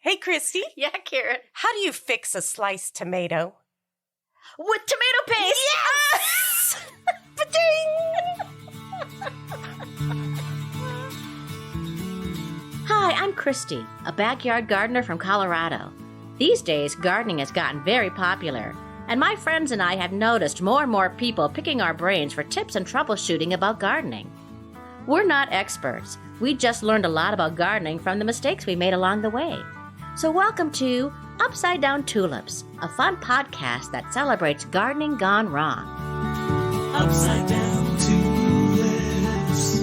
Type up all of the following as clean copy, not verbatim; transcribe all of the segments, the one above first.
Hey, Christy. Yeah, Karen. How do you fix a sliced tomato? With tomato paste. Yes! Ba-ding! Hi, I'm Christy, a backyard gardener from Colorado. These days, gardening has gotten very popular, and my friends and I have noticed more and more people picking our brains for tips and troubleshooting about gardening. We're not experts. We just learned a lot about gardening from the mistakes we made along the way. So welcome to Upside Down Tulips, a fun podcast that celebrates gardening gone wrong. Upside Down Tulips.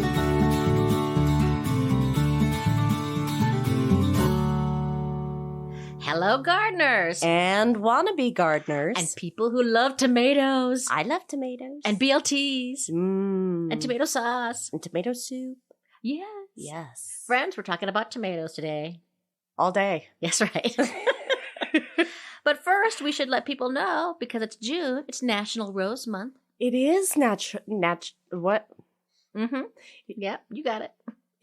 Hello, gardeners! And wannabe gardeners. And people who love tomatoes. I love tomatoes. And BLTs. Mm. And tomato sauce. And tomato soup. Yes. Yes. Friends, we're talking about tomatoes today. All day. Yes, right. But first, we should let people know, because it's June, it's National Rose Month. It is what? Mm-hmm. Yep, you got it.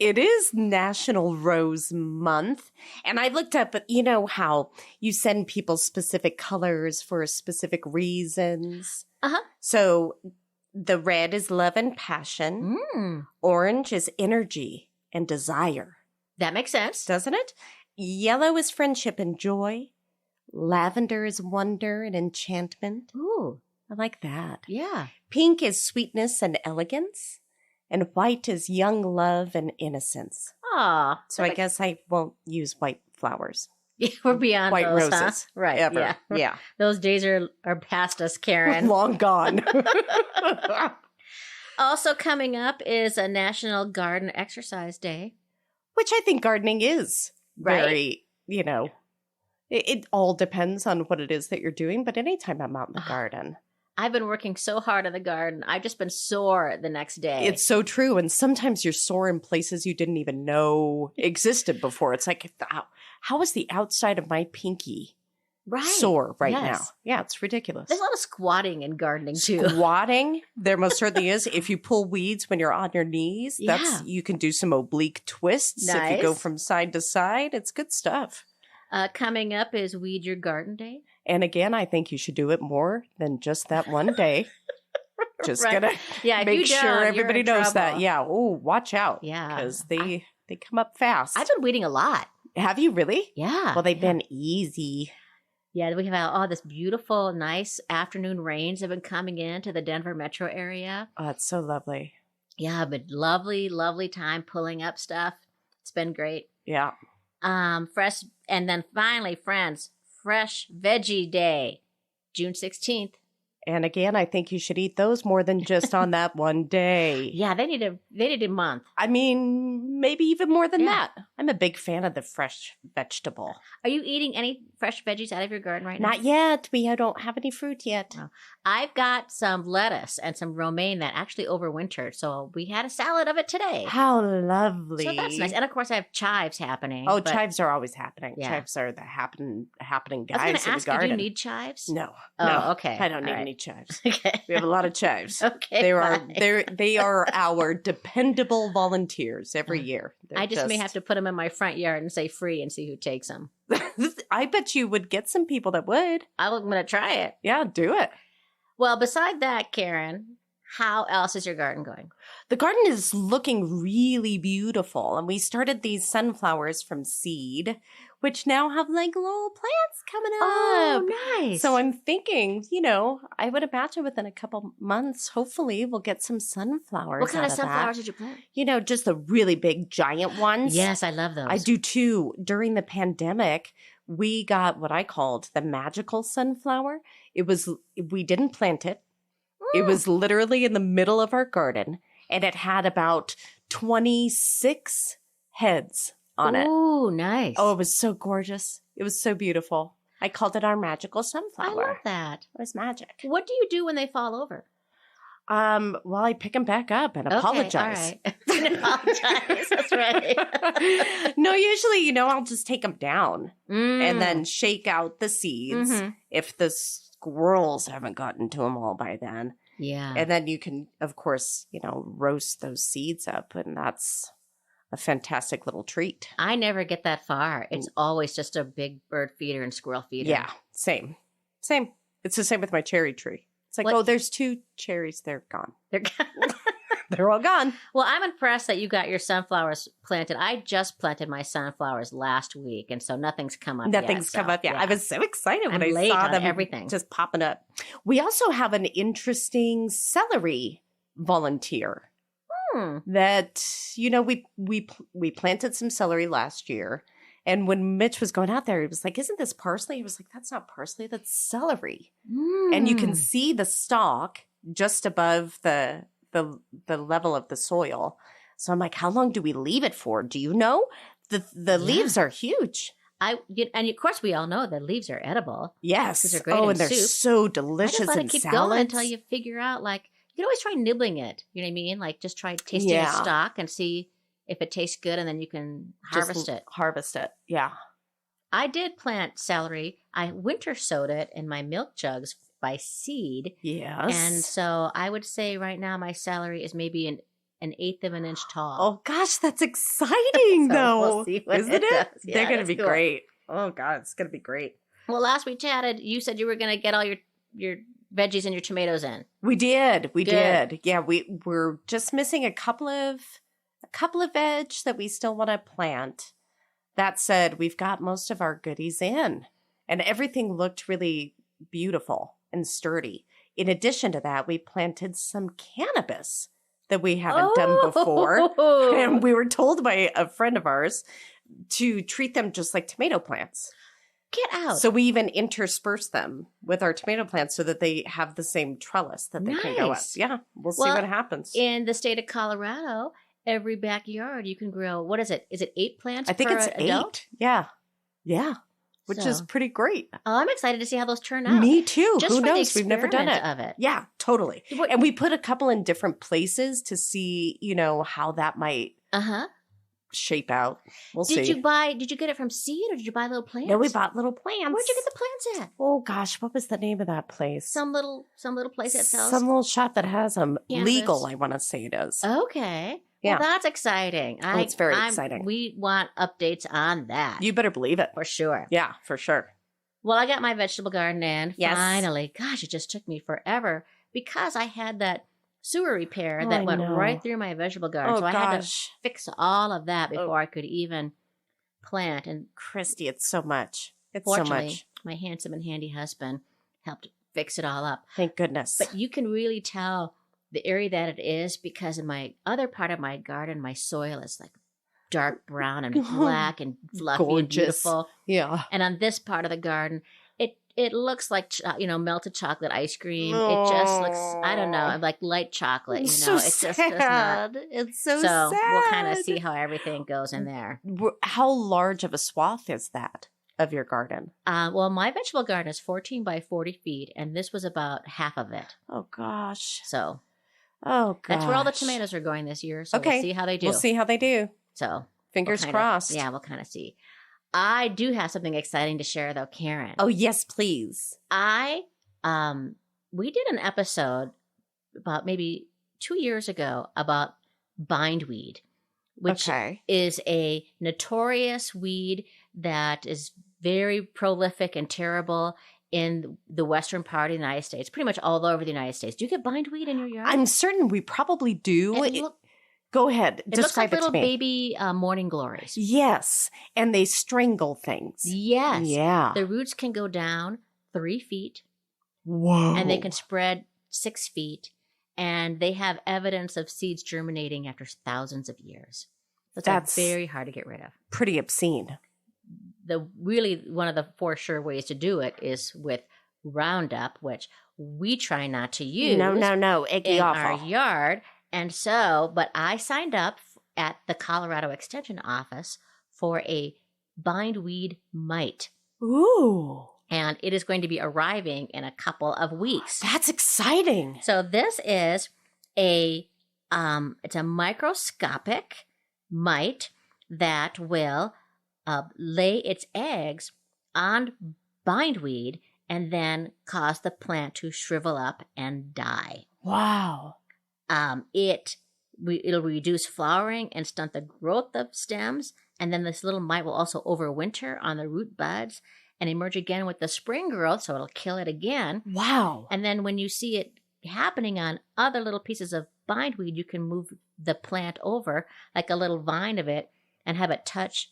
It is National Rose Month. And I looked up, you know how you send people specific colors for specific reasons? Uh-huh. So the red is love and passion. Orange is energy and desire. That makes sense. Doesn't it? Yellow is friendship and joy. Lavender is wonder and enchantment. Ooh, I like that. yeah. Pink is sweetness and elegance. And white is young love and innocence. Aw. So I guess I won't use white flowers. Yeah, we're beyond White those, roses. huh? Right, Ever. yeah. Yeah. Those days are past us, Karen. Long gone. Also coming up is a National Garden Exercise Day. Which I think gardening is very, it all depends on what it is that you're doing. But anytime I'm out in the garden. I've been working so hard in the garden. I've just been sore the next day. It's so true. And sometimes you're sore in places you didn't even know existed before. It's like, how is the outside of my pinky sore right now? Yeah, it's ridiculous. There's a lot of squatting in gardening, too. Squatting? There most certainly is. If you pull weeds when you're on your knees, you can do some oblique twists. Nice. If you go from side to side, it's good stuff. Coming up is Weed Your Garden Day. And again, I think you should do it more than just that one day. Just Right. gonna make sure everybody knows that. Yeah. Oh, watch out. Yeah. Because they come up fast. I've been weeding a lot. Have you really? Yeah. Well, they've been easy. Yeah, we have all this beautiful, nice afternoon rains have been coming into the Denver metro area. Oh, it's so lovely. Yeah, but lovely, lovely time pulling up stuff. It's been great. Yeah. Fresh, and then finally, friends, Fresh Veggie Day, June 16th. And again, I think you should eat those more than just on that one day. Yeah, they need a month. I mean, maybe even more than Yeah. that. I'm a big fan of the fresh vegetable. Are you eating any fresh veggies out of your garden right now? Not yet. We don't have any fruit yet. Oh. I've got some lettuce and some romaine that actually overwintered, so we had a salad of it today. How lovely. So that's nice. And of course, I have chives happening. Oh, but chives are always happening. Yeah. Chives are the happening I guys was going in to the ask garden. you, do you need chives? No. Oh, no. okay. I don't All need right. any chives. Okay. We have a lot of chives. Okay. They are our dependable volunteers every year. I just may have to put them in my front yard and say free and see who takes them. I bet you would get some people that would. I'm going to try it. Yeah, do it. Well, beside that, Karen, how else is your garden going? The garden is looking really beautiful. And we started these sunflowers from seed, which now have like little plants coming up. Oh, nice. So I'm thinking, I would imagine within a couple months, hopefully we'll get some sunflowers. What kind out of sunflowers that. did you plant? Just the really big giant ones. Yes, I love those. I do too. During the pandemic, we got what I called the magical sunflower. We didn't plant it. It was literally in the middle of our garden, and it had about 26 heads on it. Oh, nice. Oh, it was so gorgeous. It was so beautiful. I called it our magical sunflower. I love that. It was magic. What do you do when they fall over? Well, I pick them back up and apologize. Okay, all right. Apologize. That's right. No, usually, I'll just take them down and then shake out the seeds if the squirrels haven't gotten to them all by then. Yeah. And then you can, of course, roast those seeds up, and that's a fantastic little treat. I never get that far. It's always just a big bird feeder and squirrel feeder. Yeah, same. It's the same with my cherry tree. It's like, What- oh, there's 2 cherries. They're gone. They're They're all gone. Well, I'm impressed that you got your sunflowers planted. I just planted my sunflowers last week, and so nothing's come up Nothing's come up yet. yeah. I was so excited when I'm I late saw on them everything. just popping up. We also have an interesting celery volunteer that, you know, we planted some celery last year. And when Mitch was going out there, he was like, isn't this parsley? He was like, that's not parsley, that's celery. And you can see the stalk just above the level of the soil. So I'm like, how long do we leave it for? Do you know? The leaves are huge. And of course, we all know that leaves are edible. Yes. 'Cause they're great oh, in and they're soup. so I delicious just let in it keep salads. going until you figure out, like, you can always try nibbling it. You know what I mean? Like, just try tasting a stalk and see if it tastes good, and then you can harvest it. Harvest it. Yeah. I did plant celery. I winter sowed it in my milk jugs by seed. Yes. And so I would say right now my celery is maybe an eighth of an inch tall. oh gosh, that's exciting So though. we'll see what Isn't it it? does. Yeah, They're gonna that's be cool. great. Oh god, it's gonna be great. Well, last we chatted, you said you were going to get all your veggies and your tomatoes in. We did. We Good. did. Yeah, we're just missing a couple of veg that we still want to plant. That said, we've got most of our goodies in, and everything looked really beautiful and sturdy. In addition to that, we planted some cannabis that we haven't done before. And we were told by a friend of ours to treat them just like tomato plants. Get out. So we even intersperse them with our tomato plants so that they have the same trellis that they can go up. Nice. Yeah, we'll see Well, what happens. in the state of Colorado, every backyard you can grow, what is it? Is it 8 plants I think per it's adult? 8. Yeah. Yeah. Which is So- pretty great. Oh, I'm excited to see how those turn out. Me too. Just Who for the knows? We've never done it. experiment of it. Yeah, totally. What- And we put a couple in different places to see, you know, how that might Uh-huh. shape out. We'll see. Did you get it from seed or did you buy little plants? No, we bought little plants. Where'd you get the plants at? Oh gosh, what was the name of that place? Some little place that sells. Some little shop that has them. Cannabis. Legal, I want to say it is. Okay. Yeah. Well, that's exciting. It's very exciting. We want updates on that. You better believe it. for sure. Yeah, for sure. Well, I got my vegetable garden in. Yes. Finally. Gosh, it just took me forever because I had that sewer repair Oh, that I went know. right through my vegetable garden. Oh so I had to gosh, fix all of that Oh. before I could even plant. And Christy, it's so much. It's so fortunately, much. my handsome and handy husband helped fix it all up. Thank goodness. But you can really tell the area that it is because in my other part of my garden, my soil is like dark brown and black and fluffy and Gorgeous. beautiful. Yeah. And on this part of the garden, it looks like melted chocolate ice cream. It just looks, I don't know, like light chocolate. You know, so it just does not. It's so, So sad. we'll kind of see how everything goes in there. How large of a swath is that of your garden? Well, my vegetable garden is 14 by 40 feet, and this was about half of it. Oh gosh. So Oh gosh. that's where all the tomatoes are going this year. So Okay. we'll see how they do. We'll see how they do. So Fingers we'll kinda- crossed. Yeah, we'll kind of see. I do have something exciting to share, though, Karen. Oh yes, please. We did an episode about maybe 2 years ago about bindweed, which Okay. is a notorious weed that is very prolific and terrible in the western part of the United States, pretty much all over the United States. Do you get bindweed in your yard? I'm certain we probably do. Go ahead. It looks like Describe it little to me. baby morning glories. Yes, and they strangle things. Yes. Yeah. The roots can go down 3 feet Whoa. and they can spread 6 feet, and they have evidence of seeds germinating after thousands of years. That's very hard to get rid of. pretty obscene. One of the 4 sure ways to do it is with Roundup, which we try not to use No. Icky in awful. our yard. And so, but I signed up at the Colorado Extension Office for a bindweed mite. Ooh. And it is going to be arriving in a couple of weeks. That's exciting. So this is it's a microscopic mite that will lay its eggs on bindweed and then cause the plant to shrivel up and die. Wow. It it'll reduce flowering and stunt the growth of stems. And then this little mite will also overwinter on the root buds and emerge again with the spring growth, so it'll kill it again. Wow. And then when you see it happening on other little pieces of bindweed, you can move the plant over like a little vine of it and have it touch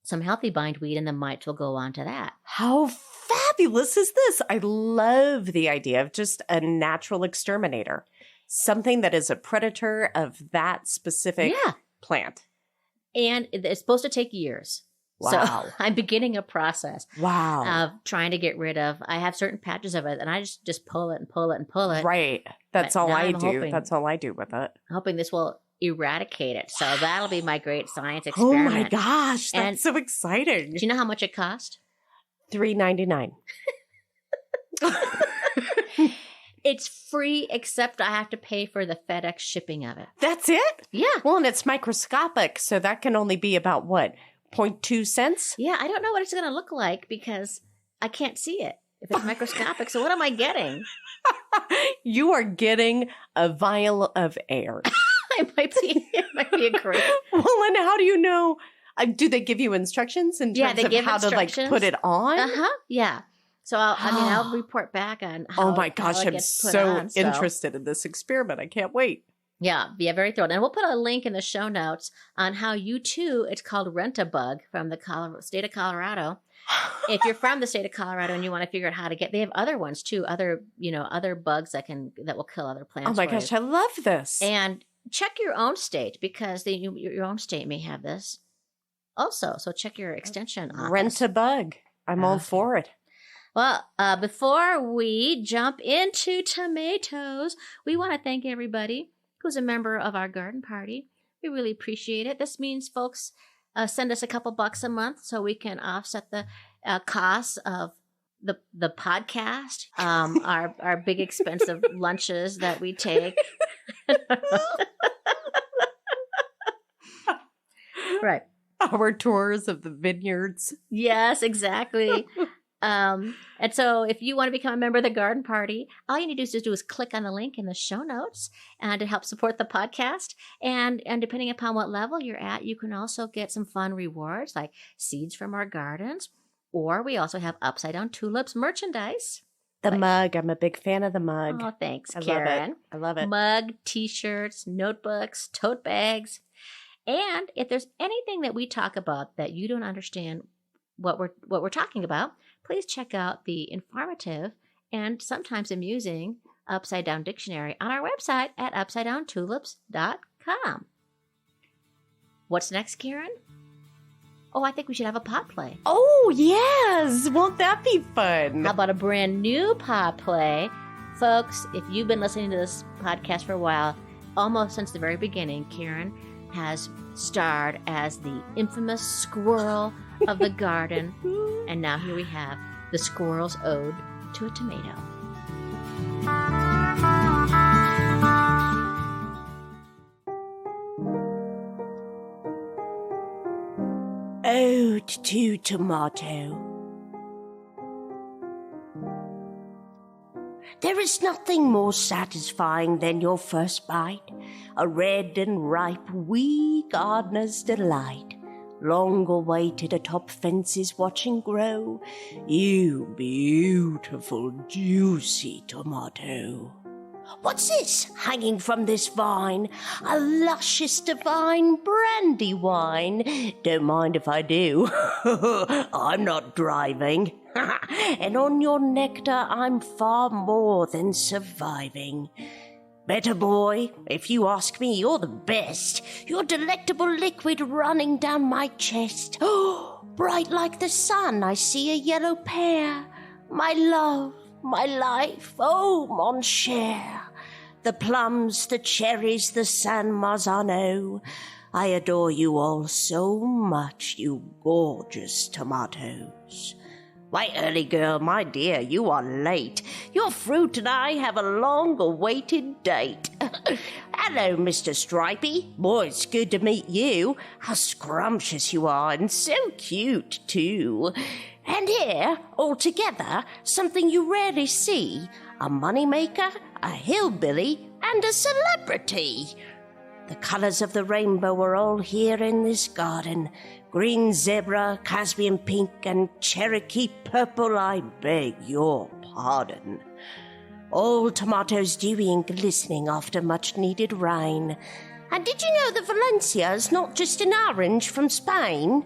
some healthy bindweed, and the mites will go on to that. How fabulous is this? I love the idea of just a natural exterminator, something that is a predator of that specific plant. And it's supposed to take years. Wow. So I'm beginning a process Wow. of trying to get rid of, I have certain patches of it, and I just pull it and pull it and pull it. Right. That's But all now I I'm do. hoping- That's all I do with it. Hoping this will eradicate it. So that'll be my great science Oh experiment. my gosh. That's And- so exciting. Do you know how much it cost? $3.99. It's free, except I have to pay for the FedEx shipping of it. That's it? Yeah. Well, and it's microscopic, so that can only be about what? 0.2 cents? Yeah, I don't know what it's going to look like because I can't see it if it's microscopic. So what am I getting? You are getting a vial of air. It might be a grape. Well, and how do you know? Do they give you instructions in Yeah, terms they of give how to instructions. put it on? Uh-huh. Yeah. So I'll report back on how Oh my how gosh, it I'm gets put so on, interested in this experiment. I can't wait. Yeah, very thrilled. And we'll put a link in the show notes on how you too, it's called Rent-A-Bug from the state of Colorado. If you're from the state of Colorado and you want to figure out how to they have other ones too, other bugs that will kill other plants. Oh my for you. gosh, I love this. And check your own state because your own state may have this also. So check your extension office. Rent-A-Bug. I'm all for it. Well, before we jump into tomatoes, we want to thank everybody who's a member of our garden party. We really appreciate it. This means folks send us a couple bucks a month so we can offset the costs of the podcast, our big expensive lunches that we take. Right. Our tours of the vineyards. Yes, exactly. And so if you want to become a member of the garden party, all you need to do is click on the link in the show notes and to help support the podcast. And depending upon what level you're at, you can also get some fun rewards like seeds from our gardens, or we also have Upside Down Tulips merchandise. The mug. I'm a big fan of the mug. Oh, thanks, I Karen. I love it. Mug, t-shirts, notebooks, tote bags. And if there's anything that we talk about that you don't understand what we're talking about, please check out the informative and sometimes amusing Upside Down Dictionary on our website at upsidedowntulips.com. What's next, Karen? Oh, I think we should have a pod play. Oh, yes. Won't that be fun? How about a brand new pod play? Folks, if you've been listening to this podcast for a while, almost since the very beginning, Karen has starred as the infamous squirrel of the garden. And now here we have the squirrel's ode to a tomato. Ode to tomato. There is nothing more satisfying than your first bite, a red and ripe wee gardener's delight, long awaited atop fences watching grow, you beautiful juicy tomato. What's this hanging from this vine? A luscious divine brandy wine. Don't mind if I do. I'm not driving. And on your nectar I'm far more than surviving. Better boy, if you ask me, you're the best. Your delectable liquid running down my chest. Oh, bright like the sun, I see a yellow pear. My love, my life, oh, mon cher. The plums, the cherries, the San Marzano. I adore you all so much, you gorgeous tomatoes. Why, early girl, my dear, you are late. Your fruit and I have a long-awaited date. Hello, Mr. Stripey. Boy, it's good to meet you. How scrumptious you are, and so cute, too. And here, all together, something you rarely see. A moneymaker, a hillbilly, and a celebrity. The colours of the rainbow are all here in this garden. Green zebra, Caspian pink, and Cherokee purple, I beg your pardon. All tomatoes dewy and glistening after much-needed rain. And did you know that Valencia is not just an orange from Spain?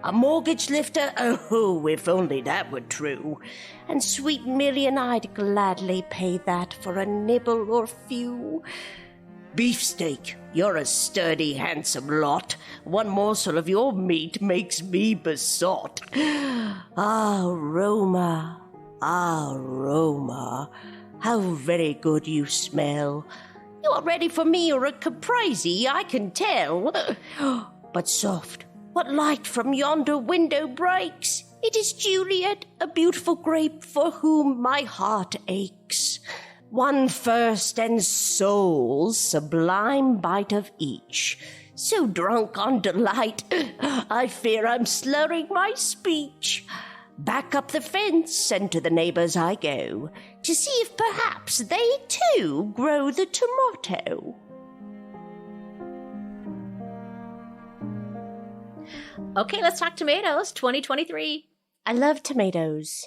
A mortgage lifter? Oh, if only that were true. And sweet Million, I'd gladly pay that for a nibble or few. Beefsteak, you're a sturdy, handsome lot. One morsel of your meat makes me besot. Aroma, aroma, how very good you smell. You are ready for me or a caprese, I can tell. But soft, what light from yonder window breaks? It is Juliet, a beautiful grape for whom my heart aches. One first and sole sublime bite of each. So drunk on delight, I fear I'm slurring my speech. Back up the fence and to the neighbors I go, to see if perhaps they too grow the tomato. Okay, let's talk tomatoes 2023. I love tomatoes.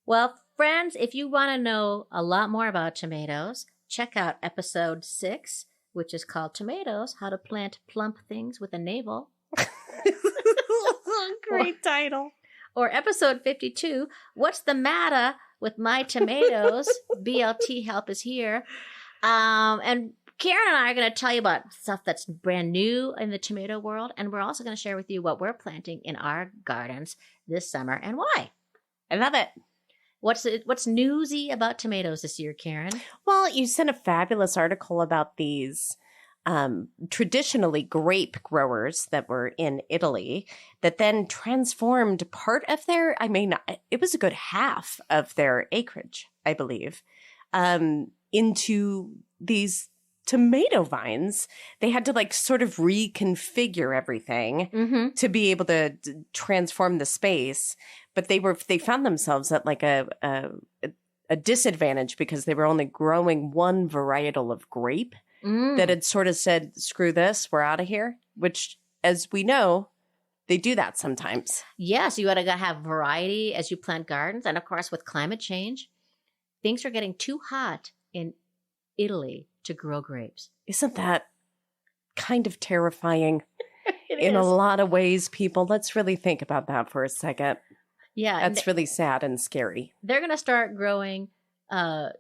Well, friends, if you want to know a lot more about tomatoes, check out episode 6, which is called Tomatoes, How to Plant Plump Things with a Navel. Great title. Or episode 52, What's the Matter with My Tomatoes? BLT help is here. And Karen and I are going to tell you about stuff that's brand new in the tomato world, and we're also going to share with you what we're planting in our gardens this summer and why. I love it. What's newsy about tomatoes this year, Karen? Well, you sent a fabulous article about these traditionally grape growers that were in Italy that then transformed part of their, it was a good half of their acreage, I believe, into these tomato vines. They had to sort of reconfigure everything to be able to transform the space. But they found themselves at a disadvantage because they were only growing one varietal of grape that had sort of said, screw this, we're out of here, which, as we know, they do that sometimes. Yes, you got to have variety as you plant gardens. And of course, with climate change, things are getting too hot in Italy to grow grapes. Isn't that kind of terrifying in is. a lot of ways, people? Let's really think about that for a second. Yeah. That's really sad and scary. They're going to start growing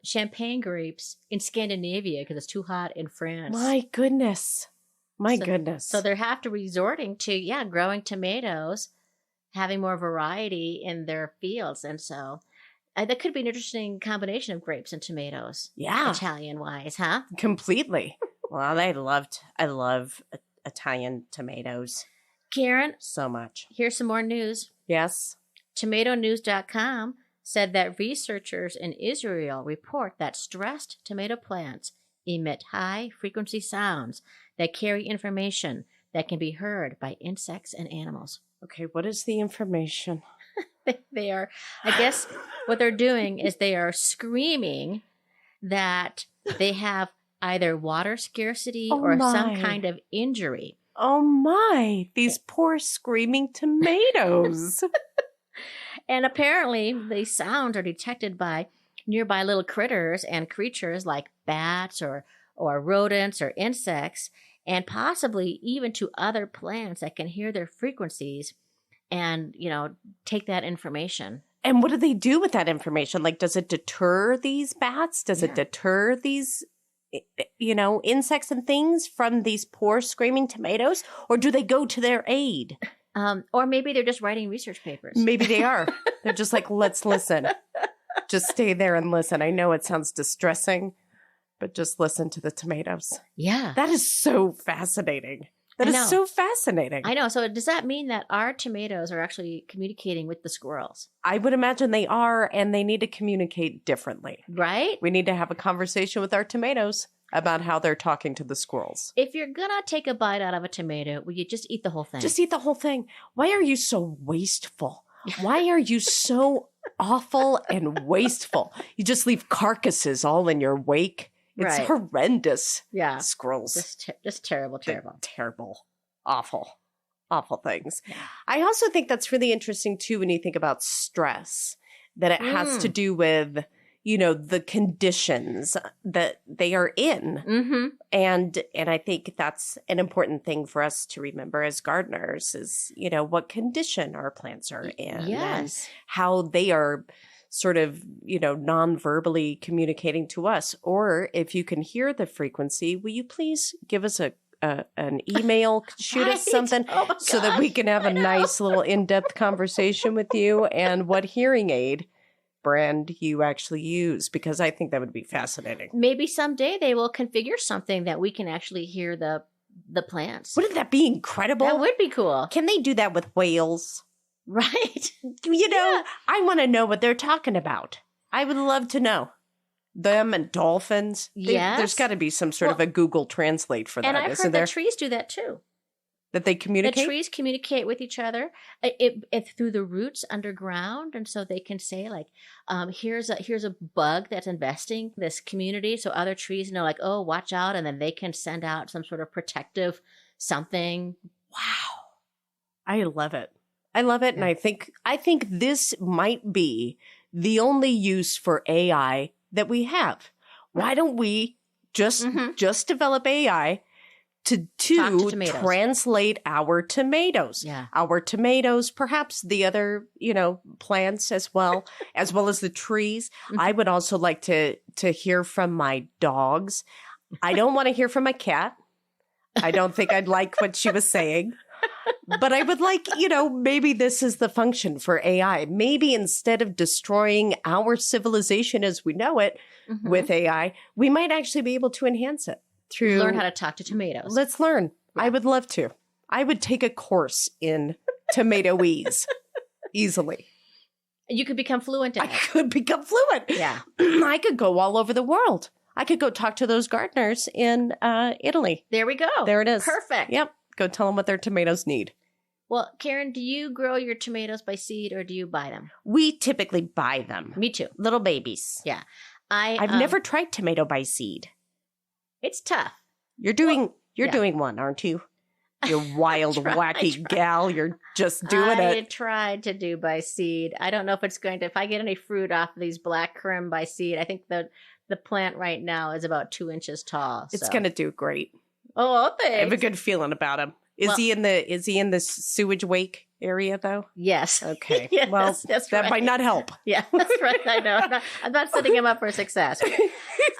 champagne grapes in Scandinavia because it's too hot in France. My goodness. Goodness. So they have to resorting to, growing tomatoes, having more variety in their fields. And so that could be an interesting combination of grapes and tomatoes. Yeah. Italian-wise, huh? Completely. Well, I love Italian tomatoes. Karen. So much. Here's some more news. Yes. TomatoNews.com said that researchers in Israel report that stressed tomato plants emit high-frequency sounds that carry information that can be heard by insects and animals. Okay, what is the information? They are, I guess what they're doing is they are screaming that they have either water scarcity or some kind of injury. Oh my, these poor screaming tomatoes. And apparently these sounds are detected by nearby little critters and creatures like bats or rodents or insects, and possibly even to other plants that can hear their frequencies and, take that information. And what do they do with that information? Does it deter these bats? Does it deter these, insects and things from these poor screaming tomatoes? Or do they go to their aid? Or maybe they're just writing research papers. Maybe they are. They're just let's listen. Just stay there and listen. I know it sounds distressing, but just listen to the tomatoes. Yeah. That is so fascinating. That is so fascinating. I know. So does that mean that our tomatoes are actually communicating with the squirrels? I would imagine they are, and they need to communicate differently. Right? We need to have a conversation with our tomatoes about how they're talking to the squirrels. If you're going to take a bite out of a tomato, will you just eat the whole thing? Just eat the whole thing. Why are you so wasteful? Why are you so awful and wasteful? You just leave carcasses all in your wake. It's Right. horrendous. Yeah. Squirrels. Just terrible, They're terrible. terrible. Awful things. Yeah. I also think that's really interesting too when you think about stress, that it has to do with, the conditions that they are in. Mm-hmm. And I think that's an important thing for us to remember as gardeners is, what condition our plants are in and Yes. how they are sort of, non-verbally communicating to us. Or if you can hear the frequency, will you please give us an email, shoot us Right. something Oh my so that we can have a nice little in-depth conversation with you and what hearing aid brand you actually use, because I think that would be fascinating. Maybe someday they will configure something that we can actually hear the plants. Wouldn't that be incredible? That would be cool. Can they do that with whales? Right. I want to know what they're talking about. I would love to know. Them and dolphins. Yes. There's got to be some sort of a Google Translate for that, And I've isn't heard there? that trees do that too. That they The communicate? trees communicate with each other through the roots underground, and so they can say like, "Here's a bug that's investing this community," so other trees know like, "Oh, watch out," and then they can send out some sort of protective something. Wow. I love it. I love it. And I think this might be the only use for AI that we have. Why don't we just develop AI to tomatoes. translate our tomatoes? Yeah. Our tomatoes, perhaps the other, plants as well as the trees. I would also like to hear from my dogs. I don't want to hear from my cat. I don't think I'd like what she was saying. But I would like, maybe this is the function for AI. Maybe instead of destroying our civilization as we know it with AI, we might actually be able to enhance it through. Learn how to talk to tomatoes. Let's learn. Yeah. I would love to. I would take a course in tomatoese easily. You could become fluent in I it. could become fluent. Yeah. I could go all over the world. I could go talk to those gardeners in Italy. There we go. There it is. Perfect. Yep. Go tell them what their tomatoes need. Well, Karen, do you grow your tomatoes by seed or do you buy them? We typically buy them. Me too. Little babies. Yeah. I've never tried tomato by seed. It's tough. You're doing one, aren't you? You wild, wacky gal. You're just doing I it. tried to do by seed. I don't know if it's going to, if I get any fruit off of these black currant by seed, I think the plant right now is about 2 inches tall. It's so. going to do great. Oh, thanks. I have a good feeling about him. Is he in the sewage wake area though? Yes. Okay. Yes, well, that's that right. might not help. Yeah, that's right. I know. I'm not setting him up for success.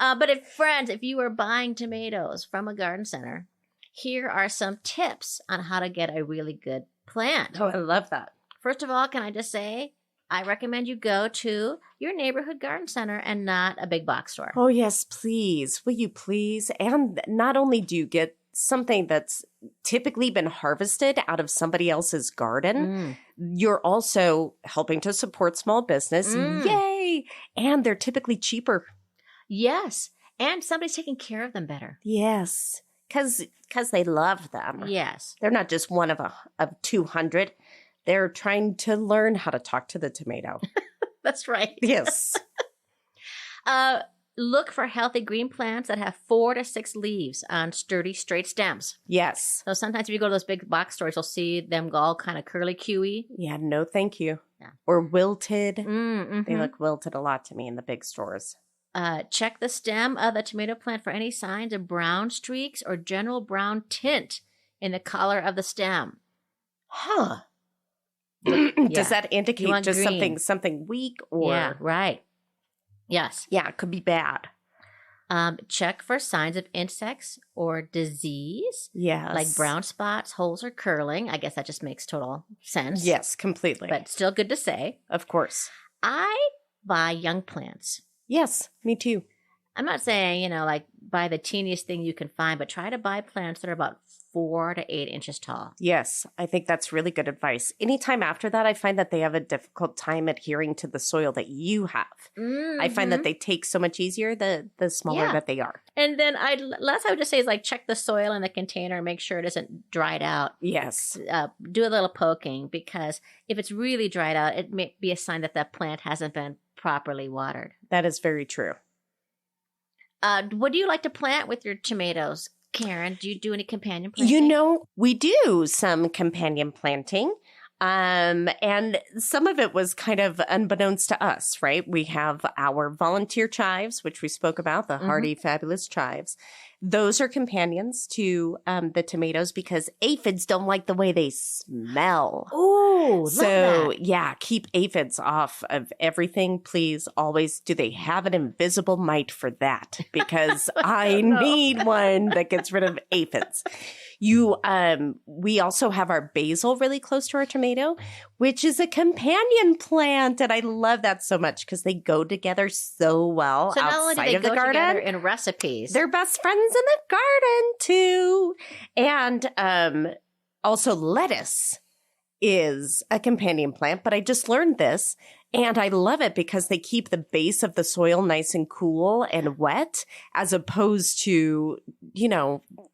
But if you are buying tomatoes from a garden center, here are some tips on how to get a really good plant. Oh, I love that. First of all, can I just say, I recommend you go to your neighborhood garden center and not a big box store. Oh, yes, please. Will you please? And not only do you get something that's typically been harvested out of somebody else's garden, you're also helping to support small business. Yay! And they're typically cheaper. Yes. And somebody's taking care of them better. Yes. Because they love them. Yes. They're not just one of 200. They're trying to learn how to talk to the tomato. That's right. Yes. Look for healthy green plants that have 4 to 6 leaves on sturdy, straight stems. Yes. So sometimes if you go to those big box stores, you'll see them all kind of curly Q-y. Yeah, no thank you. Yeah. Or wilted. Mm-hmm. They look wilted a lot to me in the big stores. Check the stem of the tomato plant for any signs of brown streaks or general brown tint in the color of the stem. Huh. Yeah. Does that indicate want just green. something weak or? Yeah, right. Yes. Yeah, it could be bad. Check for signs of insects or disease, Yes. like brown spots, holes, or curling. I guess that just makes total sense. Yes, completely. But still good to say. Of course. I buy young plants. Yes, me too. I'm not saying, like buy the teeniest thing you can find, but try to buy plants that are about 4 to 8 inches tall. Yes, I think that's really good advice. Anytime after that, I find that they have a difficult time adhering to the soil that you have. I find that they take so much easier the smaller Yeah. that they are. And then last I would just say is like check the soil in the container and make sure it isn't dried out. Yes. Do a little poking, because if it's really dried out, it may be a sign that that plant hasn't been properly watered. That is very true. What do you like to plant with your tomatoes, Karen? Do you do any companion planting? We do some companion planting. And some of it was kind of unbeknownst to us, right? We have our volunteer chives, which we spoke about, the hardy, fabulous chives. Those are companions to the tomatoes because aphids don't like the way they smell. Ooh, So, yeah, keep aphids off of everything, please. Always. Do they have an invisible mite for that? Because I need one that gets rid of aphids. We also have our basil really close to our tomato, which is a companion plant. And I love that so much because they go together so well So not only do outside they of the go garden. together in recipes, They're best friends in the garden too. And also lettuce is a companion plant, but I just learned this and I love it because they keep the base of the soil nice and cool and wet as opposed to,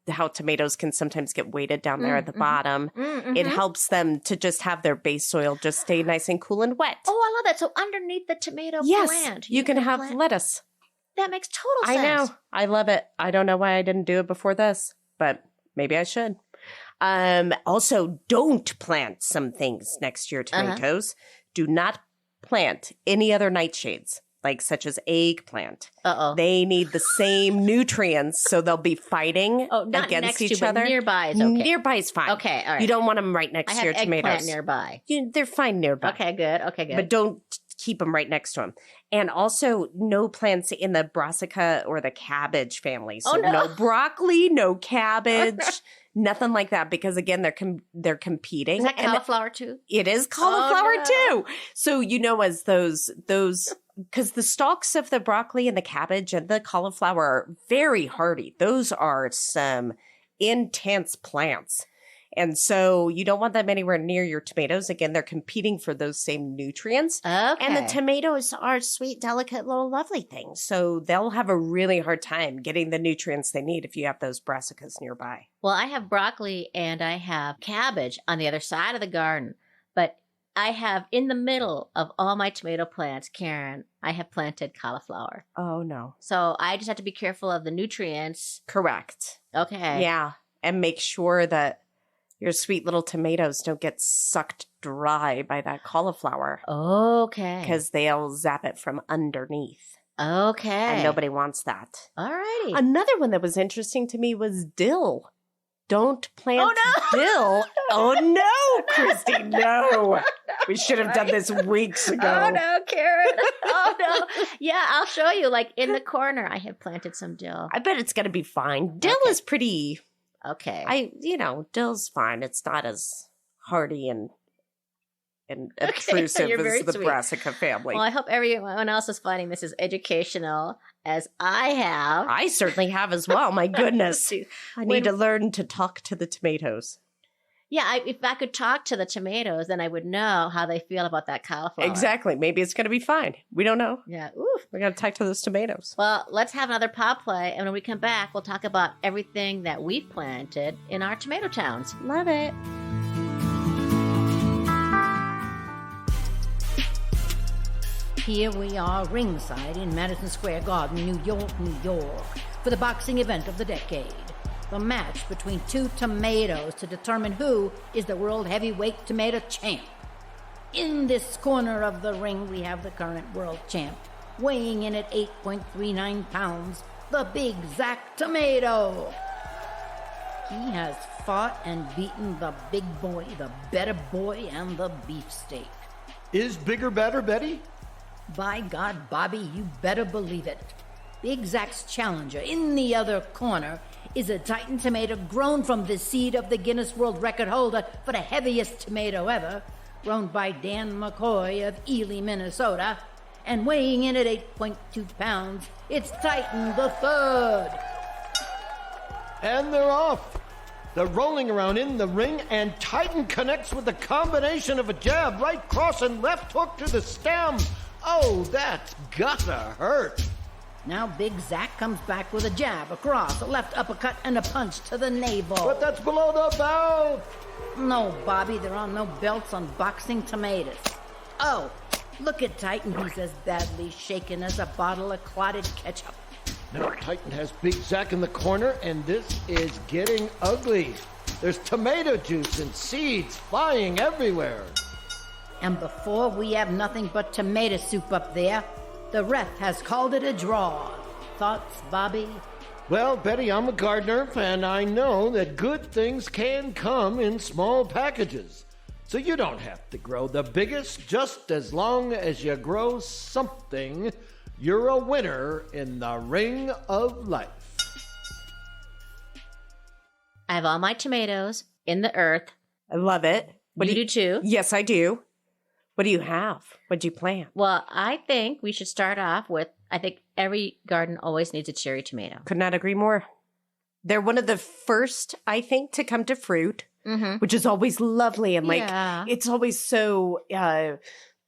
how tomatoes can sometimes get weighted down there at the bottom. It helps them to just have their base soil just stay nice and cool and wet. Oh, I love that. So underneath the tomato Yes, plant, you can have plant- lettuce. That makes total I sense. know. I love it. I don't know why I didn't do it before this, but maybe I should. Also, don't plant some things next to your tomatoes. Do not plant any other nightshades, such as eggplant. Uh-oh. They need the same nutrients, so they'll be fighting Not against next each to, other. But nearby is okay. Nearby is fine. Okay, all right. You don't want them right I next have to your eggplant tomatoes. nearby. They're fine nearby. Okay, good. But don't keep them right next to them. And also, no plants in the brassica or the cabbage family. So no broccoli, no cabbage, nothing like that. Because again, they're competing. Is that cauliflower too? It is cauliflower too. So as those because the stalks of the broccoli and the cabbage and the cauliflower are very hardy. Those are some intense plants. And so you don't want them anywhere near your tomatoes. Again, they're competing for those same nutrients. Okay. And the tomatoes are sweet, delicate, little lovely things. So they'll have a really hard time getting the nutrients they need if you have those brassicas nearby. Well, I have broccoli and I have cabbage on the other side of the garden. But I have in the middle of all my tomato plants, Karen, I have planted cauliflower. Oh, no. So I just have to be careful of the nutrients. Correct. Okay. Yeah. And make sure that your sweet little tomatoes don't get sucked dry by that cauliflower. Okay. Because they'll zap it from underneath. Okay. And nobody wants that. All righty. Another one that was interesting to me was dill. Don't plant Oh, no. dill. Oh, no, Christy, no. We should have done this weeks ago. Oh, no, Karen. Oh, no. Yeah, I'll show you. In the corner, I have planted some dill. I bet it's going to be fine. Dill is pretty... Okay. Dill's fine. It's not as hardy and obtrusive You're very as the sweet. brassica family. Well, I hope everyone else is finding this as educational as I have. I certainly have as well. My goodness. I need to learn to talk to the tomatoes. Yeah, if I could talk to the tomatoes, then I would know how they feel about that cauliflower. Exactly. Maybe it's going to be fine. We don't know. Yeah. Oof. We got to talk to those tomatoes. Well, let's have another pop play, and when we come back, we'll talk about everything that we've planted in our tomato towns. Love it. Here we are ringside in Madison Square Garden, New York, for the boxing event of the decade. The match between two tomatoes to determine who is the world heavyweight tomato champ. In this corner of the ring, we have the current world champ, weighing in at 8.39 pounds, the Big Zack Tomato. He has fought and beaten the big boy, the better boy, and the beefsteak. Is bigger better, Betty? By God, Bobby, you better believe it. Big Zack's challenger in the other corner is a Titan tomato grown from the seed of the Guinness World Record holder for the heaviest tomato ever, grown by Dan McCoy of Ely, Minnesota, and weighing in at 8.2 pounds, it's Titan the Third. And they're off. They're rolling around in the ring, and Titan connects with the combination of a jab, right cross, and left hook to the stem. Oh, that's gotta hurt. Now Big Zack comes back with a jab, a cross, a left uppercut, and a punch to the navel. But that's below the belt. No, Bobby, there are no belts on boxing tomatoes. Oh, look at Titan. He's as badly shaken as a bottle of clotted ketchup. Now Titan has Big Zack in the corner, and this is getting ugly. There's tomato juice and seeds flying everywhere. And before we have nothing but tomato soup up there, the ref has called it a draw. Thoughts, Bobby? Well, Betty, I'm a gardener, and I know that good things can come in small packages. So you don't have to grow the biggest, just as long as you grow something. You're a winner in the ring of life. I have all my tomatoes in the earth. I love it. You do too? Yes, I do. What do you have? What do you plant? Well, I think we should start off with, I think every garden always needs a cherry tomato. Could not agree more. They're one of the first, I think, to come to fruit, which is always lovely. And it's always so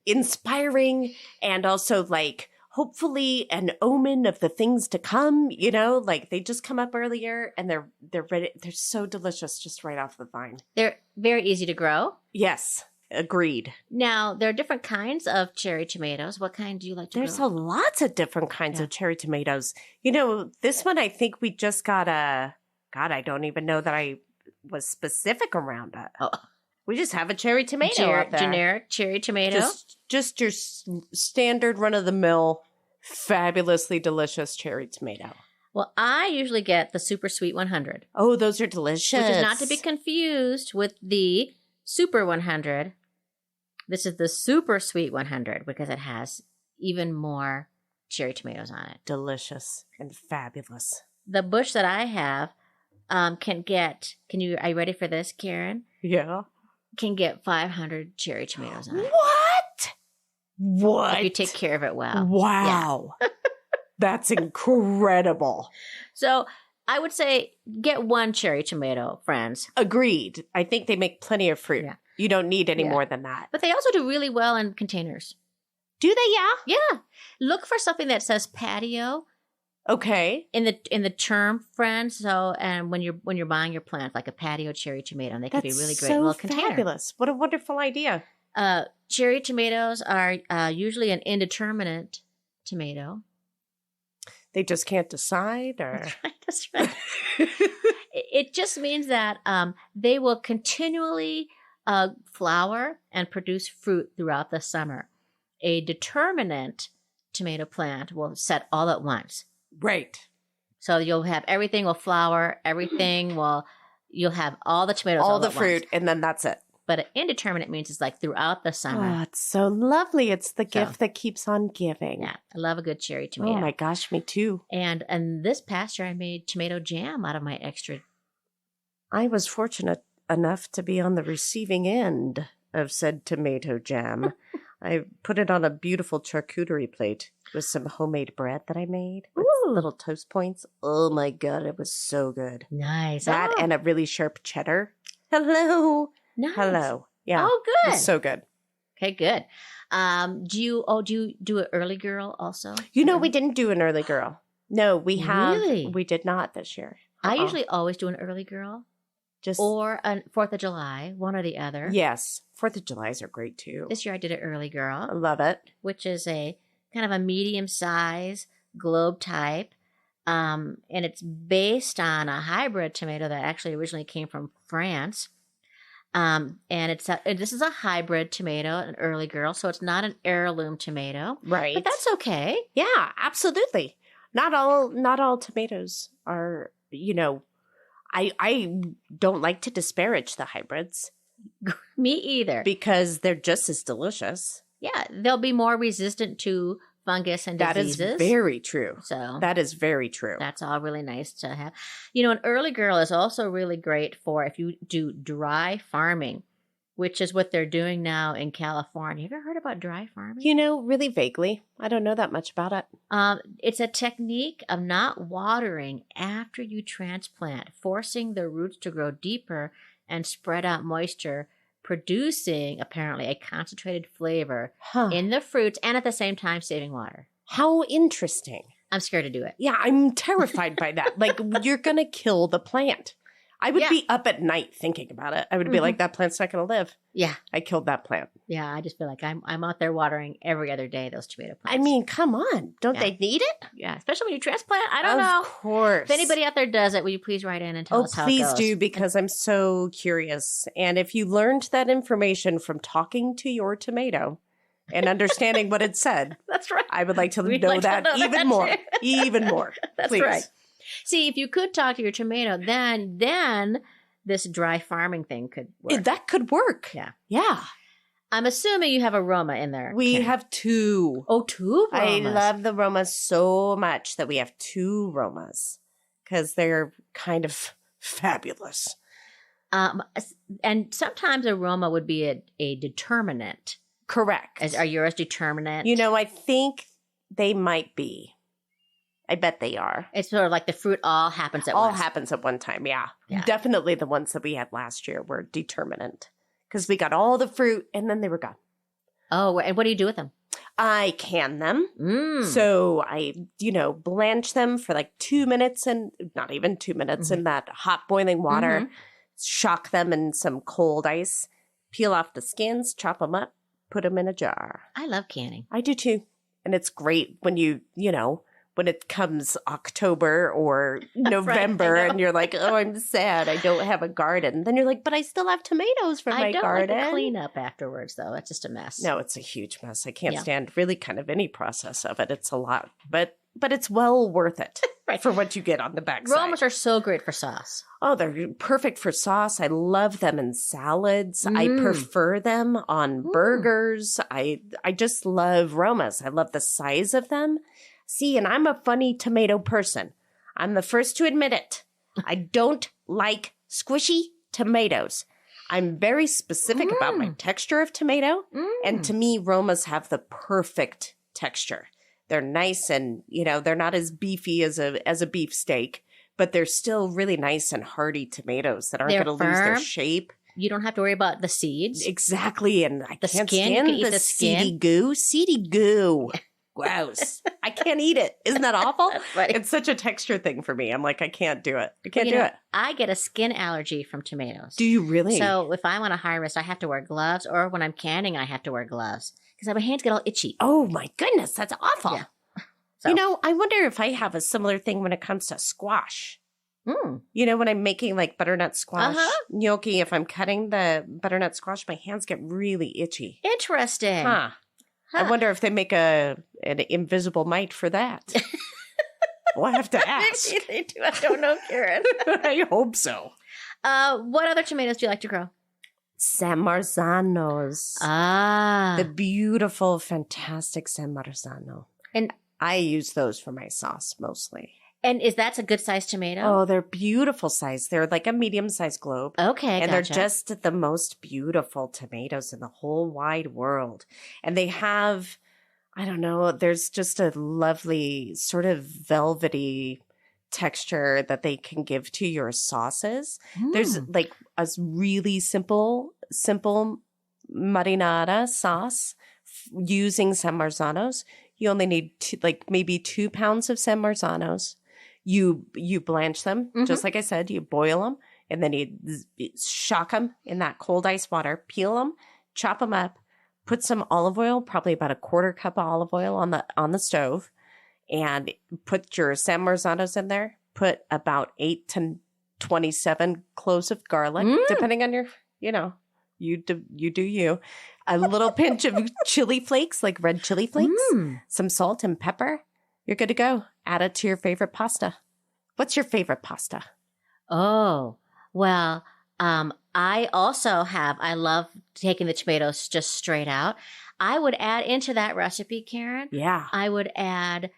inspiring and also like hopefully an omen of the things to come, you know, like they just come up earlier and they're ready. They're so delicious just right off the vine. They're very easy to grow. Yes. Agreed. Now, there are different kinds of cherry tomatoes. What kind do you like to There's grow? lots of different kinds of cherry tomatoes. You know, this one, I think we just got God, I don't even know that I was specific around it. Oh. We just have a cherry tomato out there. Generic cherry tomato? Just your standard run-of-the-mill, fabulously delicious cherry tomato. Well, I usually get the super sweet 100. Oh, those are delicious. Which is not to be confused with the super 100. This is the super sweet 100 because it has even more cherry tomatoes on it. Delicious and fabulous. The bush that I have are you ready for this, Karen? Yeah. Can get 500 cherry tomatoes on it. What? If you take care of it well. Wow. Yeah. That's incredible. So I would say get one cherry tomato, friends. Agreed. I think they make plenty of fruit. Yeah. You don't need any more than that. But they also do really well in containers. Do they? Yeah. Yeah. Look for something that says patio. Okay. In the term, friends. So, and when you're buying your plant, like a patio cherry tomato, and they can be really great in a container. Fabulous! What a wonderful idea. Cherry tomatoes are usually an indeterminate tomato. They just can't decide, or that's right. It just means that they will continually flower and produce fruit throughout the summer. A determinate tomato plant will set all at once. Right. So you'll have everything will flower, you'll have all the tomatoes all the fruit, once. And then that's it. But indeterminate means it's like throughout the summer. Oh, it's so lovely. It's the gift that keeps on giving. Yeah, I love a good cherry tomato. Oh my gosh, me too. And this past year I made tomato jam out of my extra. I was fortunate enough to be on the receiving end of said tomato jam. I put it on a beautiful charcuterie plate with some homemade bread that I made with little toast points. Oh my God, it was so good. Nice. That and a really sharp cheddar. Hello. Nice. Hello. Yeah. Oh, good. It was so good. Okay, good. Do you do an early girl also? You know, we didn't do an early girl. No, we have. Really? We did not this year. I usually always do an early girl. Or a 4th of July, one or the other. Yes. 4th of Julys are great too. This year I did an early girl. I love it. Which is a kind of a medium size globe type. And it's based on a hybrid tomato that actually originally came from France. And this is a hybrid tomato, an early girl, so it's not an heirloom tomato. Right. But that's okay. Yeah, absolutely. Not all tomatoes are, you know, I don't like to disparage the hybrids. Me either. Because they're just as delicious. Yeah, they'll be more resistant to fungus and diseases. That is very true. So that is very true. That's all really nice to have. You know, an early girl is also really great for if you do dry farming, which is what they're doing now in California. Have you ever heard about dry farming? You know, really vaguely. I don't know that much about it. It's a technique of not watering after you transplant, forcing the roots to grow deeper and spread out moisture, producing apparently a concentrated flavor in the fruits and at the same time saving water. How interesting. I'm scared to do it. Yeah, I'm terrified by that. Like, you're going to kill the plant. I would be up at night thinking about it. I would be like, that plant's not going to live. Yeah. I killed that plant. Yeah, I just feel like I'm out there watering every other day those tomato plants. I mean, come on. Don't they need it? Yeah, especially when you transplant. I don't know. Of course. If anybody out there does it, will you please write in and tell us how it please goes? do, because I'm so curious. And if you learned that information from talking to your tomato and understanding what it said, That's right. I would like to We'd know like to that know even that more. too. Even more. That's Please. right. See, if you could talk to your tomato, then this dry farming thing could work. That could work. Yeah. Yeah. I'm assuming you have a Roma in there. We Karen. have 2. Oh, 2 Romas. I love the Romas so much that we have 2 Romas because they're kind of fabulous. And sometimes a Roma would be a determinant. Correct. Are yours determinant? You know, I think they might be. I bet they are. It's sort of like the fruit all happens at All once. happens at one time, yeah. Yeah. Definitely the ones that we had last year were determinant because we got all the fruit and then they were gone. Oh, and what do you do with them? I can them. Mm. So I, blanch them for like 2 minutes and not even 2 minutes in that hot boiling water. Shock them in some cold ice, peel off the skins, chop them up, put them in a jar. I love canning. I do too. And it's great when when it comes October or November and you're like, oh, I'm sad. I don't have a garden. Then you're like, but I still have tomatoes from my I don't garden. like the cleanup afterwards, though. It's just a mess. No, it's a huge mess. I can't stand really kind of any process of it. It's a lot, but it's well worth it for what you get on the backside. Romas are so great for sauce. Oh, they're perfect for sauce. I love them in salads. I prefer them on burgers. I just love Romas. I love the size of them. See, and I'm a funny tomato person. I'm the first to admit it. I don't like squishy tomatoes. I'm very specific about my texture of tomato. And to me, Romas have the perfect texture. They're nice and, they're not as beefy as a beef steak, but they're still really nice and hearty tomatoes that aren't going to lose their shape. You don't have to worry about the seeds. Exactly. And I can't skin? stand You can eat the the skin? seedy goo. Seedy goo. Gross. I can't eat it. Isn't that awful? Right. It's such a texture thing for me. I'm like, I can't do it. I can't do it. I get a skin allergy from tomatoes. Do you really? So if I'm on a harvest, I have to wear gloves, or when I'm canning, I have to wear gloves because my hands get all itchy. Oh my goodness, that's awful. Yeah. So- I wonder if I have a similar thing when it comes to squash. When I'm making like butternut squash gnocchi, if I'm cutting the butternut squash, my hands get really itchy. Interesting. Huh. I wonder if they make an invisible mite for that. We'll have to ask. Maybe they do. I don't know, Karen. I hope so. What other tomatoes do you like to grow? San Marzanos. The beautiful, fantastic San Marzano. And I use those for my sauce mostly. And that's a good sized tomato? Oh, they're beautiful size. They're like a medium-sized globe. Okay, and gotcha. they're just the most beautiful tomatoes in the whole wide world. And they have, I don't know, there's just a lovely sort of velvety texture that they can give to your sauces. There's like a really simple marinara sauce using San Marzanos. You only need maybe 2 pounds of San Marzanos. You blanch them, just like I said, you boil them, and then you shock them in that cold ice water, peel them, chop them up, put some olive oil, probably about a 1/4 cup of olive oil on the stove, and put your San Marzanos in there. Put about 8 to 27 cloves of garlic, depending on your, you do you. A little pinch of chili flakes, like red chili flakes, some salt and pepper. You're good to go. Add it to your favorite pasta. What's your favorite pasta? Oh, well, I love taking the tomatoes just straight out. I would add into that recipe, Karen. Yeah. I would add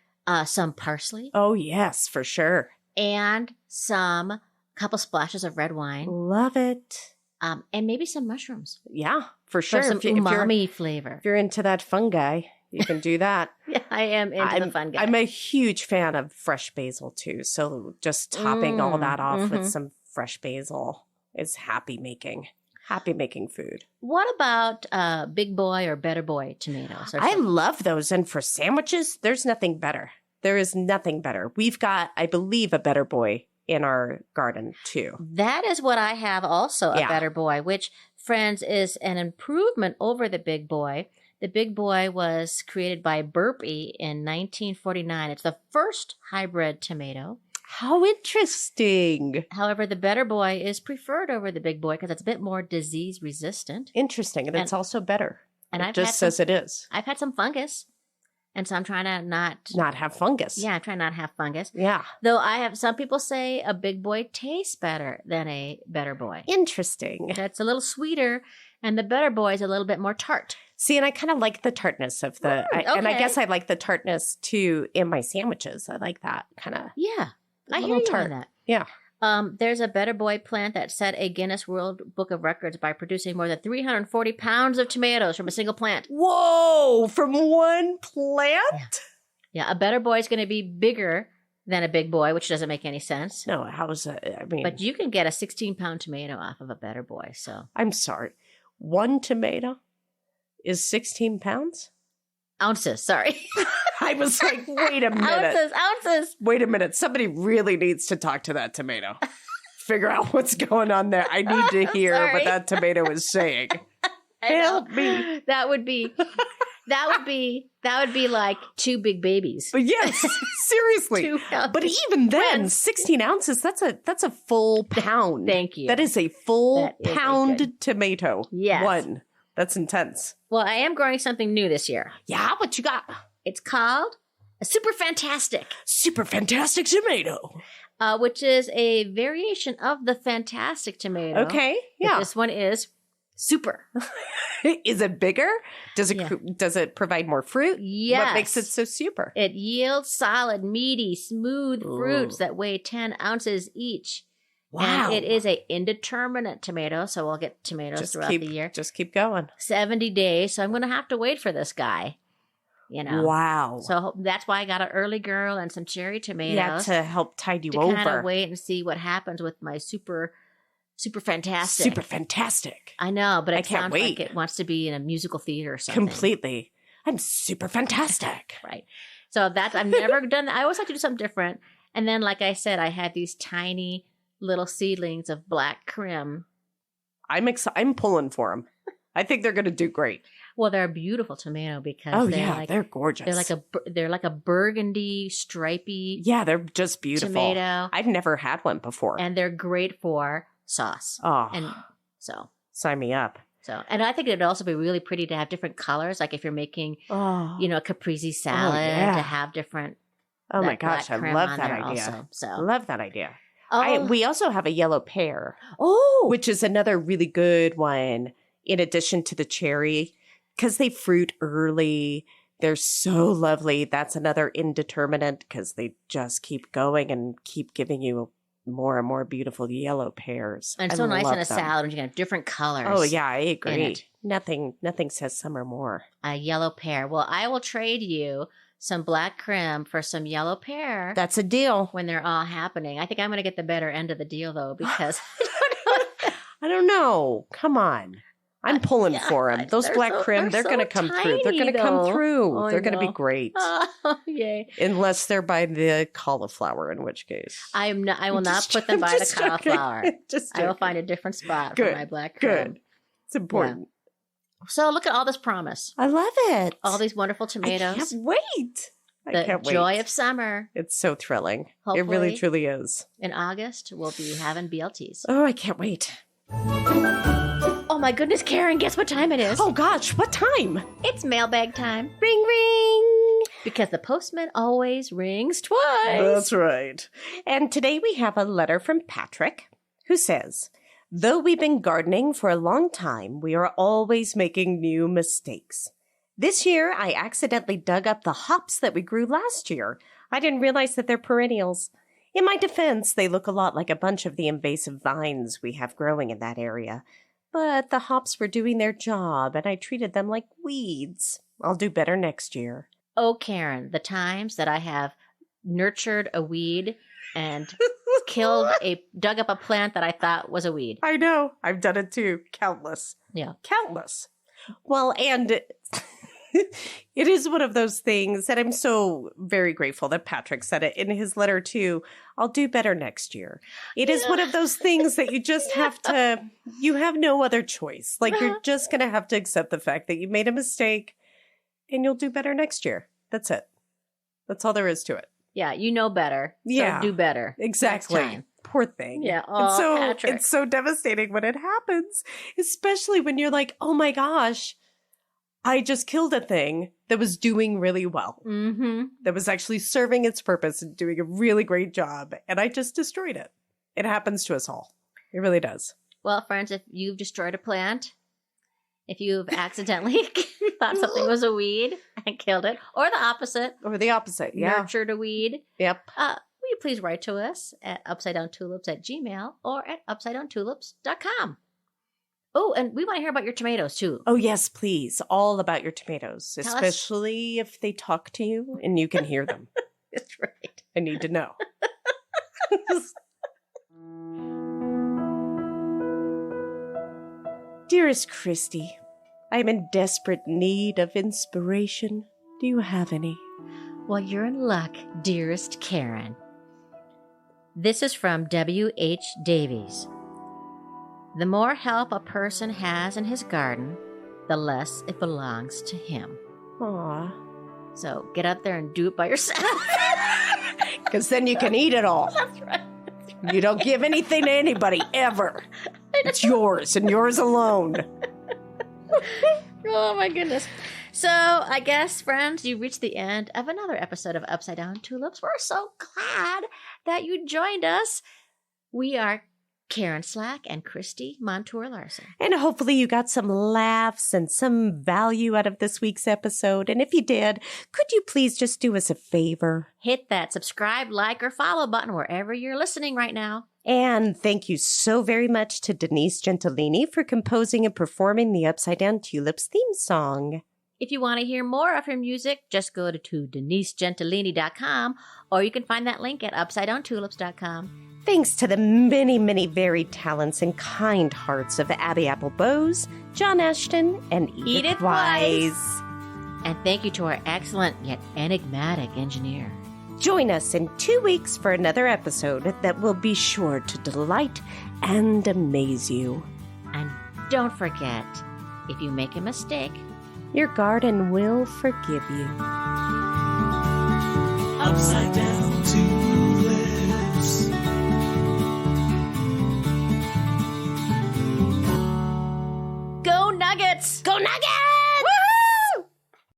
some parsley. Oh, yes, for sure. And some couple splashes of red wine. Love it. And maybe some mushrooms. Yeah, for sure. For some umami flavor. If you're into that fungi, you can do that. Yeah, I am into the fun guy. I'm a huge fan of fresh basil too. So just topping all that off with some fresh basil is happy making food. What about big boy or better boy tomatoes? I love those. And for sandwiches, there's nothing better. There is nothing better. We've got, I believe, a better boy in our garden too. That is what I have also, a Yeah. better boy, which, friends, is an improvement over the big boy. The big boy was created by Burpee in 1949. It's the first hybrid tomato. How interesting. However, the better boy is preferred over the big boy because it's a bit more disease resistant. Interesting. And it's also better. And It I've just says it is. I've had some fungus, and so I'm trying to Not have fungus. Yeah, I'm trying not to have fungus. Yeah. Though I have some people say a big boy tastes better than a better boy. Interesting. It's a little sweeter, and the better boy is a little bit more tart. See, and I kind of like the tartness of the, and I okay. guess I like the tartness too in my sandwiches. I like that kind of. Yeah, I A hear little you tart. on that. Yeah. There's a better boy plant that set a Guinness World Book of Records by producing more than 340 pounds of tomatoes from a single plant. Whoa, from one plant? Yeah, a better boy is going to be bigger than a big boy, which doesn't make any sense. No, how is it? I mean, But you can get a 16-pound tomato off of a better boy. So I'm sorry. One tomato is 16 pounds? ounces, sorry. I was like, wait a minute. Ounces. Wait a minute. Somebody really needs to talk to that tomato. Figure out what's going on there. I need to hear Sorry. what that tomato is saying. I know. Help me. That would be like two big babies. But yes, seriously. 2 pounds. But even then, Twins. 16 ounces, that's a full pound. Thank you. That is a full That is a pound good- tomato. Yes. One. That's intense. Well, I am growing something new this year. Yeah, what you got? It's called a Super Fantastic, Super fantastic tomato. which is a variation of the Fantastic tomato. Okay. But Yeah. this one is super. Is it bigger? Does it Yeah. does it provide more fruit? Yes. What makes it so super? It yields solid, meaty, smooth fruits Ooh. that weigh 10 ounces each. Wow. And it is a indeterminate tomato, so we'll get tomatoes throughout the year. Just keep going. 70 days, so I'm going to have to wait for this guy. You know. Wow. So that's why I got an early girl and some cherry tomatoes. Yeah, to help tide you to over. kind of wait and see what happens with my super fantastic. Super fantastic. I know, but it I can't sounds wait. like it wants to be in a musical theater or something. Completely. I'm super fantastic. Right. So that's, I've never done that. I always like to do something different. And then, like I said, I had these tiny little seedlings of black crim. I'm pulling for them. I think they're going to do great. Well, they're a beautiful tomato because they're gorgeous. they're like a burgundy, stripy yeah, they're just beautiful. tomato, I've never had one before. and they're great for sauce. oh, And so, sign me up. and I think it'd also be really pretty to have different colors. Like if you're making, Oh, a caprese salad, yeah. to have different. oh my that gosh, black I creme love on that there idea. also. So, Love that idea. oh, We also have a yellow pear, oh, which is another really good one in addition to the cherry because they fruit early. They're so lovely. That's another indeterminate because they just keep going and keep giving you more and more beautiful yellow pears. and I so nice in love a them. salad when you can have different colors. Oh yeah, I agree. it. Nothing says summer more. A yellow pear. Well, I will trade you some black creme for some yellow pear That's a deal. when they're all happening. I think I'm going to get the better end of the deal, though, because I don't know. Come on. I'm pulling yeah, for them. Those they're black so- crim, they're they're going to so come through. They're tiny, going to come though. through. I They're going to be know. great. oh, yay. Unless they're by the cauliflower, in which case. I will not Just- put them by I'm the just joking. cauliflower. Just I will joking. find a different spot for Good, my black creme. Good. It's important. So look at all this promise. I love it. All these wonderful I tomatoes. can't wait. I The can't wait. joy of summer. It's so thrilling. It really, Hopefully. truly is. In August, we'll be having BLTs. Oh, I can't wait. Oh my goodness, Karen, guess what time it is? Oh, gosh. What time? It's mailbag time. Ring, ring. Because the postman always rings twice. right. And today we have a letter from Patrick who says, though we've been gardening for a long time, we are always making new mistakes. This year, I accidentally dug up the hops that we grew last year. I didn't realize that they're perennials. In my defense, they look a lot like a bunch of the invasive vines we have growing in that area. But the hops were doing their job, and I treated them like weeds. I'll do better next year. Oh, Karen, the times that I have nurtured a weed and dug up a plant that I thought was a weed. I know. I've done it too. Countless. Yeah. Countless. Well, and It is one of those things that I'm so very grateful that Patrick said it in his letter too. I'll do better next year. It is one of those things that you just have to, you have no other choice. Like you're just going to have to accept the fact that you made a mistake and you'll do better next year. That's it. That's all there is to it. Yeah, you know better. Yeah. So do better. Exactly. Next time. Poor thing. Yeah. Oh, Patrick. It's so devastating when it happens, especially when you're like, oh my gosh, I just killed a thing that was doing really well. Mm-hmm. That was actually serving its purpose and doing a really great job. And I just destroyed it. It happens to us all. It really does. Well, friends, if you've destroyed a plant, if you've accidentally thought something was a weed and killed it, or the opposite. Or the opposite, yeah. Nurtured a weed. Yep. Will you please write to us at upsidedowntulips@gmail.com or at upsidedowntulips.com. Oh, and we want to hear about your tomatoes, too. Oh, yes, please. All about your tomatoes, Tell us. especially if they talk to you and you can hear them. That's right. I need to know. Dearest Christy, I am in desperate need of inspiration. Do you have any? Well, you're in luck, dearest Karen. This is from W.H. Davies. The more help a person has in his garden, the less it belongs to him. Aw. So get out there and do it by yourself. Because then you can eat it all. That's right. You don't give anything to anybody, ever. It's yours and yours alone. Oh, my goodness. So, I guess, friends, you reached the end of another episode of Upside Down Tulips. We're so glad that you joined us. We are Karen Slack and Christy Montour Larson. And hopefully you got some laughs and some value out of this week's episode. And if you did, could you please just do us a favor? Hit that subscribe, like, or follow button wherever you're listening right now. And thank you so very much to Denise Gentilini for composing and performing the Upside Down Tulips theme song. If you want to hear more of her music, just go to DeniseGentilini.com, or you can find that link at UpsideDownTulips.com. Thanks to the many, many varied talents and kind hearts of Abby Apple Bose, John Ashton, and Edith Wise. And thank you to our excellent yet enigmatic engineer. Join us in 2 weeks for another episode that will be sure to delight and amaze you. And don't forget, if you make a mistake, your garden will forgive you. Upside down to